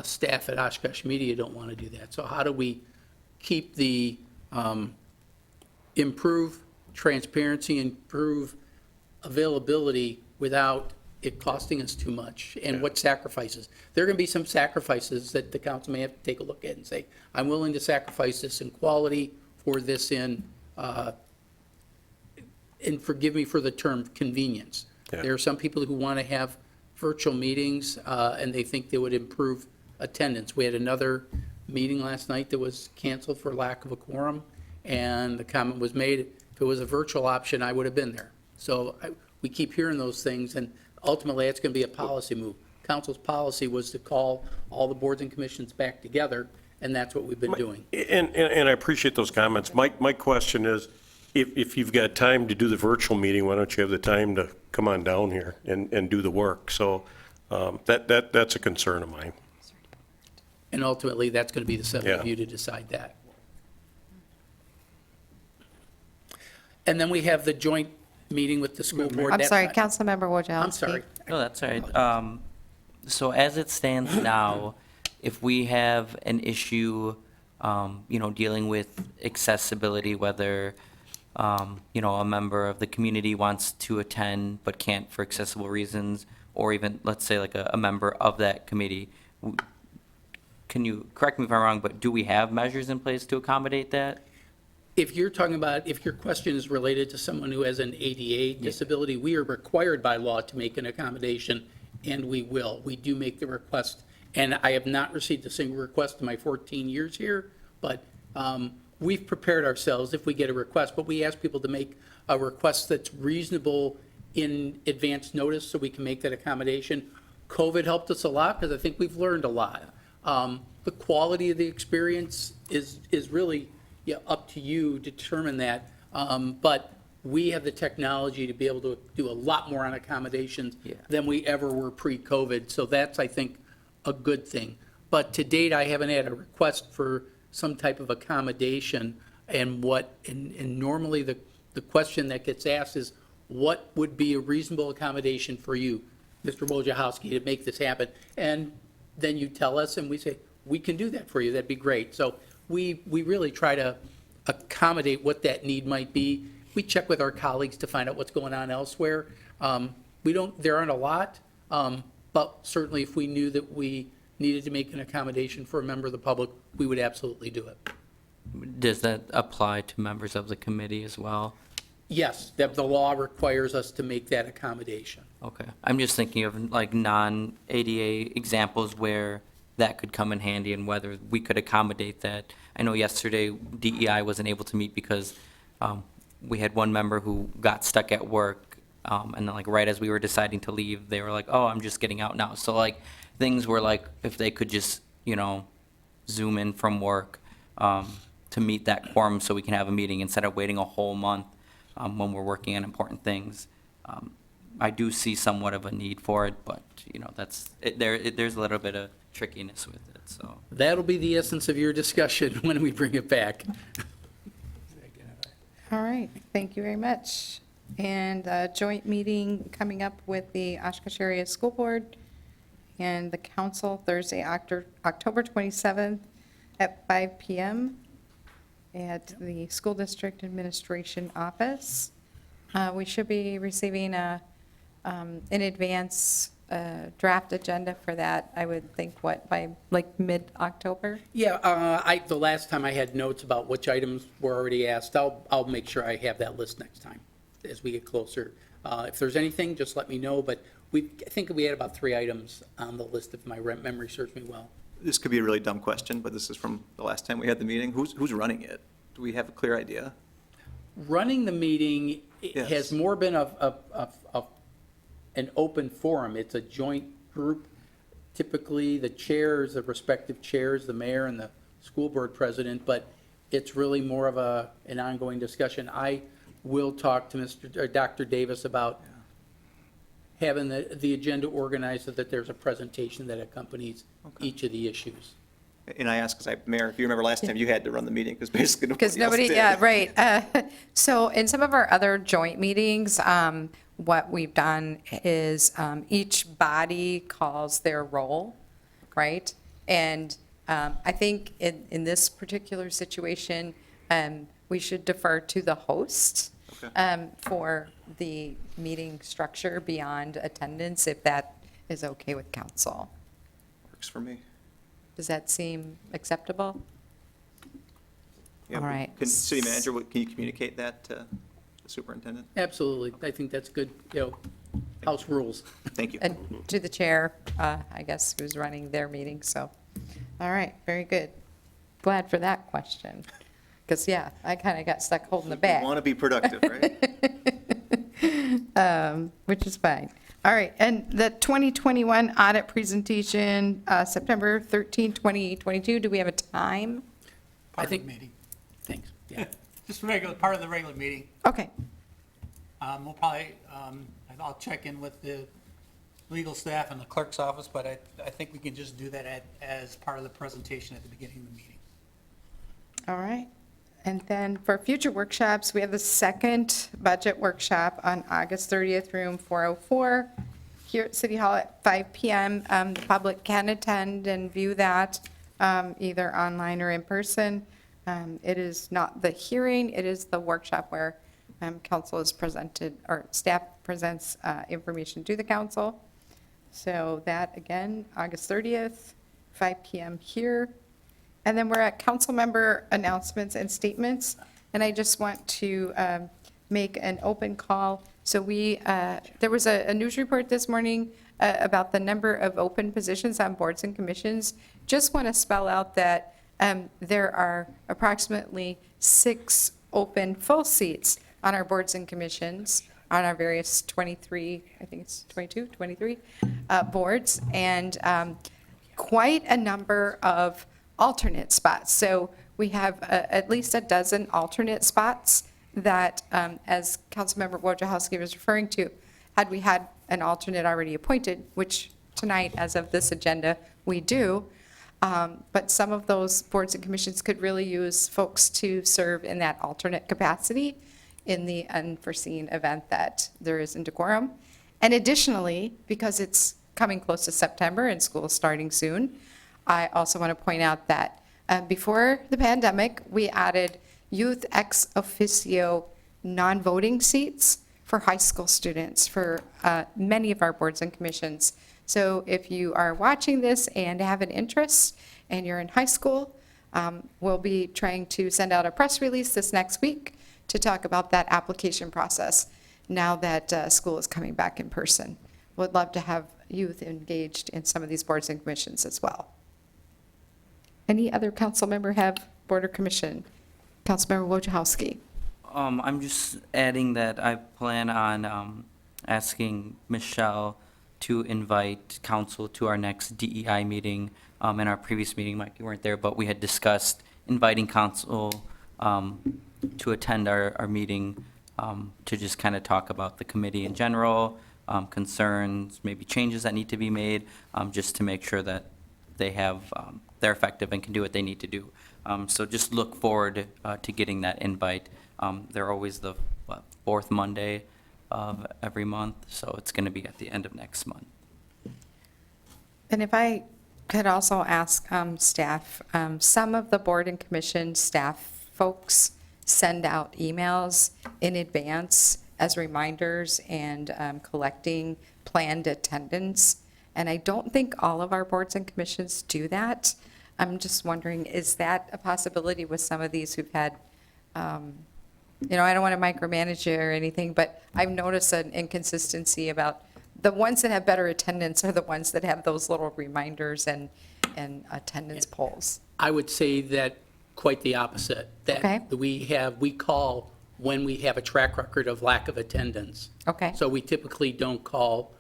staff at Oshkosh Media don't want to do that. So how do we keep the improve transparency, improve availability without it costing us too much, and what sacrifices? There are going to be some sacrifices that the council may have to take a look at and say, I'm willing to sacrifice this in quality for this in, and forgive me for the term, convenience. Yeah. There are some people who want to have virtual meetings, and they think they would improve attendance. We had another meeting last night that was canceled for lack of a quorum, and the comment was made, if it was a virtual option, I would have been there. So we keep hearing those things, and ultimately, it's going to be a policy move. Council's policy was to call all the boards and commissions back together, and that's what we've been doing. and I appreciate those comments. My question is, if you've got time to do the virtual meeting, why don't you have the time to come on down here and do the work? So that's a concern of mine. And ultimately, that's going to be the seven of Yeah. you to decide that. And then we have the joint meeting with the school board. I'm That- sorry, Councilmember Wojciechowski. I'm sorry. No, that's all right. So as it stands now, if we have an issue, dealing with accessibility, whether, a member of the community wants to attend but can't for accessible reasons, or even, let's say, like a member of that committee, can you, correct me if I'm wrong, but do we have measures in place to accommodate that? If you're talking about, if your question is related to someone who has an ADA disability, we are required by law to make an accommodation, and we will. We do make the request, and I have not received a single request in my 14 years here, but we've prepared ourselves if we get a request, but we ask people to make a request that's reasonable in advance notice so we can make that accommodation. COVID helped us a lot because I think we've learned a lot. The quality of the experience is really up to you to determine that. But we have the technology to be able to do a lot more on accommodations than we ever were pre-COVID. So that's, I think, a good thing. But to date, I haven't had a request for some type of accommodation And and normally the question that gets asked is, what would be a reasonable accommodation for you, Mr. Wojciechowski, to make this happen? And then you tell us, and we say, we can do that for you, that'd be great. So we really try to accommodate what that need might be. We check with our colleagues to find out what's going on elsewhere. There aren't a lot, but certainly if we knew that we needed to make an accommodation for a member of the public, we would absolutely do it. Does that apply to members of the committee as well? Yes, that the law requires us to make that accommodation. Okay. I'm just thinking of like non-ADA examples where that could come in handy and whether we could accommodate that. I know yesterday DEI wasn't able to meet because we had one member who got stuck at work, and then like right as we were deciding to leave, they were like, oh, I'm just getting out now. So like things were like, if they could just, Zoom in from work to meet that quorum so we can have a meeting instead of waiting a whole month when we're working on important things. I do see somewhat of a need for it, but, there's a little bit of trickiness with it, so. That'll be the essence of your discussion when we bring it back. All right, thank you very much. And a joint meeting coming up with the Oshkosh Area School Board and the council Thursday, October 27th at 5 p.m. at the School District Administration Office. We should be receiving in advance draft agenda for that, I would think, by like mid-October? Yeah, the last time I had notes about which items were already asked. I'll make sure I have that list next time as we get closer. If there's anything, just let me know, but I think we had about 3 items on the list if my memory serves me well. This could be a really dumb question, but this is from the last time we had the meeting. Who's running it? Do we have a clear idea? Running the meeting Yes. has more been of an open forum. It's a joint group. Typically, the chairs, the respective chairs, the mayor and the school board president, but it's really more of an ongoing discussion. I will talk to Dr. Davis about having the agenda organized so that there's a presentation that accompanies each of the issues. And I ask, because Mayor, if you remember last time, you had to run the meeting, because basically Because nobody else nobody, did. yeah, right. So in some of our other joint meetings, what we've done is each body calls their role, right? And I think in this particular situation, we should defer to the host for the meeting structure beyond attendance, if that is okay with council. Works for me. Does that seem acceptable? Yeah, All right. City manager, can you communicate that to the superintendent? Absolutely. I think that's good, house rules. Thank you. And to the chair, I guess, who's running their meeting, so. All right, very good. Glad for that question. Because, yeah, I kind of got stuck holding the bag. Want to be productive, right? Which is fine. All right, and the 2021 audit presentation, September 13, 2022, do we have a time? Part of the meeting. Thanks, yeah. Just part of the regular meeting. Okay, We'll probably, I'll check in with the legal staff and the clerk's office, but I think we can just do that as part of the presentation at the beginning of the meeting. all right. And then for future workshops, we have the second budget workshop on August 30th, room 404, here at City Hall at 5 p.m. The public can attend and view that either online or in person. It is not the hearing, it is the workshop where council is presented, or staff presents information to the council. So that, again, August 30th, 5 p.m. here. And then we're at council member announcements and statements. And I just want to make an open call. So there was a news report this morning about the number of open positions on boards and commissions. Just want to spell out that there are approximately 6 open full seats on our boards and commissions on our various 23, I think it's 22, 23 boards, and quite a number of alternate spots. So we have at least a dozen alternate spots that, as Councilmember Wojciechowski was referring to, had we had an alternate already appointed, which tonight, as of this agenda, we do, But some of those boards and commissions could really use folks to serve in that alternate capacity in the unforeseen event that there isn't a quorum. And additionally, because it's coming close to September and school is starting soon, I also want to point out that before the pandemic, we added youth ex officio non-voting seats for high school students for many of our boards and commissions. So if you are watching this and have an interest and you're in high school, we'll be trying to send out a press release this next week to talk about that application process now that school is coming back in person. Would love to have youth engaged in some of these boards and commissions as well. Any other council member have board or commission? Councilmember Wojciechowski. I'm just adding that I plan on asking Michelle to invite council to our next DEI meeting. In our previous meeting, Mike, you weren't there, but we had discussed inviting council to attend our meeting to just kind of talk about the committee in general, concerns, maybe changes that need to be made, just to make sure that they have, they're effective and can do what they need to do. So just look forward to getting that invite. They're always the fourth Monday of every month, so it's going to be at the end of next month. And if I could also ask staff, some of the board and commission staff folks send out emails in advance as reminders and collecting planned attendance. And I don't think all of our boards and commissions do that. I'm just wondering, is that a possibility with some of these who've had, I don't want to micromanage you or anything, but I've noticed an inconsistency about the ones that have better attendance are the ones that have those little reminders and attendance polls. I would say that quite the opposite. Okay. That we call when we have a track record of lack of attendance. Okay. So we typically don't call,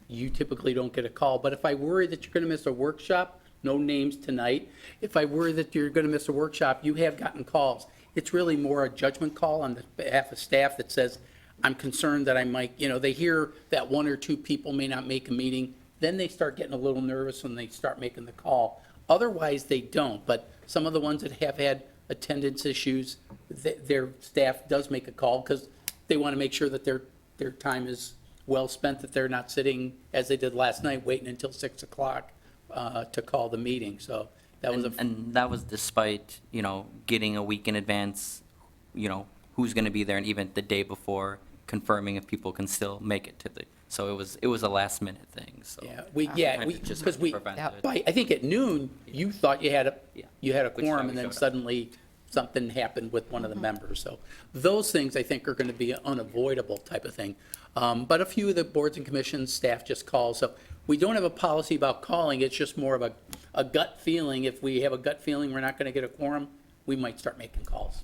you typically don't get a call. But if I worry that you're going to miss a workshop, no names tonight, if I worry that you're going to miss a workshop, you have gotten calls. It's really more a judgment call on the behalf of staff that says, I'm concerned that I might, they hear that one or two people may not make a meeting, then they start getting a little nervous when they start making the call. Otherwise, they don't, but some of the ones that have had attendance issues, their staff does make a call because they want to make sure that their time is well spent, that they're not sitting, as they did last night, waiting until 6 o'clock to call the meeting, so that was And that was despite, getting a week in advance, who's going to be there, and even the day before, confirming if people can still make it to the, so it was a last minute thing, so. because prevent it. I think at noon, you thought you had a Which quorum, time and we then showed up. suddenly something happened with one of the members. So those things, I think, are going to be an unavoidable type of thing. But a few of the boards and commissions, staff just call. So we don't have a policy about calling. It's just more of a gut feeling. If we have a gut feeling we're not going to get a quorum, we might start making calls.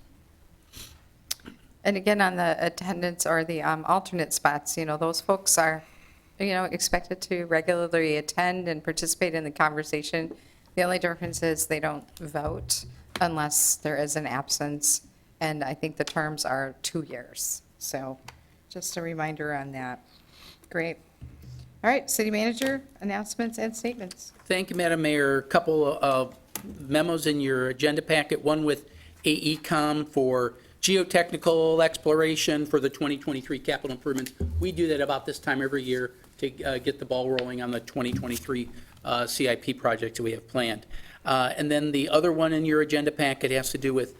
And again, on the attendance or the alternate spots, those folks are, expected to regularly attend and participate in the conversation. The only difference is they don't vote unless there is an absence, and I think the terms are 2 years. So just a reminder on that. Great. All right, city manager, announcements and statements. Thank you, Madam Mayor. A couple of memos in your agenda packet, one with AECom for geotechnical exploration for the 2023 capital improvements. We do that about this time every year to get the ball rolling on the 2023 CIP projects that we have planned. And then the other one in your agenda packet has to do with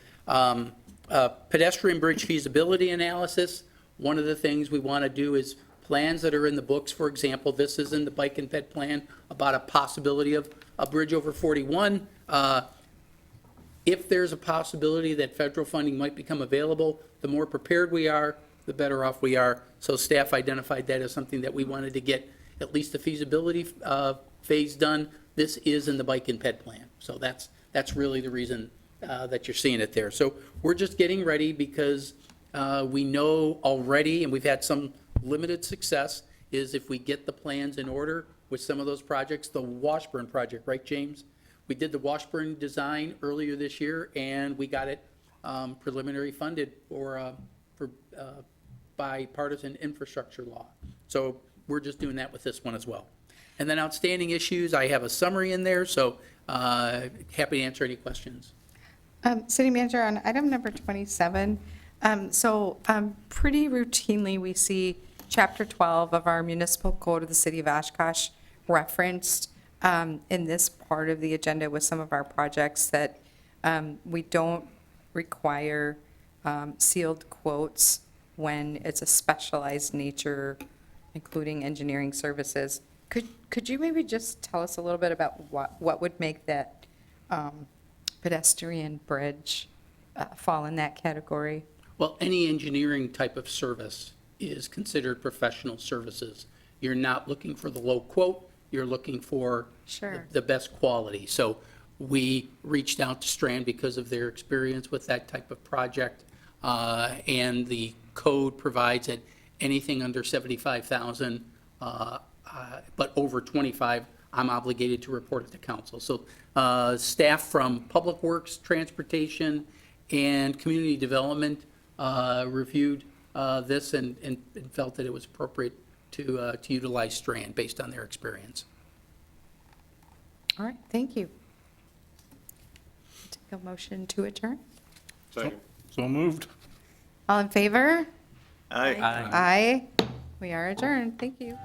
pedestrian bridge feasibility analysis. One of the things we want to do is plans that are in the books, for example, this is in the bike and ped plan about a possibility of a bridge over 41. If there's a possibility that federal funding might become available, the more prepared we are, the better off we are. So staff identified that as something that we wanted to get at least the feasibility phase done. This is in the bike and ped plan. So that's really the reason that you're seeing it there. So we're just getting ready because we know already, and we've had some limited success, is if we get the plans in order with some of those projects, the Washburn project, right, James? We did the Washburn design earlier this year, and we got it preliminary funded for bipartisan infrastructure law. So we're just doing that with this one as well. And then outstanding issues, I have a summary in there, so Happy to answer any questions. City Manager, on item number 27, pretty routinely, we see Chapter 12 of our municipal code of the city of Oshkosh referenced in this part of the agenda with some of our projects that we don't require sealed quotes when it's a specialized nature, including engineering services. Could you maybe just tell us a little bit about what would make that pedestrian bridge fall in that category? Well, any engineering type of service is considered professional services. You're not looking for the low quote, you're looking for Sure. the best quality. So we reached out to Strand because of their experience with that type of project. And the code provides that anything under 75,000, but over 25, I'm obligated to report it to council. So staff from Public Works, Transportation, and Community Development reviewed this and felt that it was appropriate to utilize Strand based on their experience. All right, thank you. Take a motion to adjourn. Second. So moved. All in favor? Aye. Aye. We are adjourned. Thank you.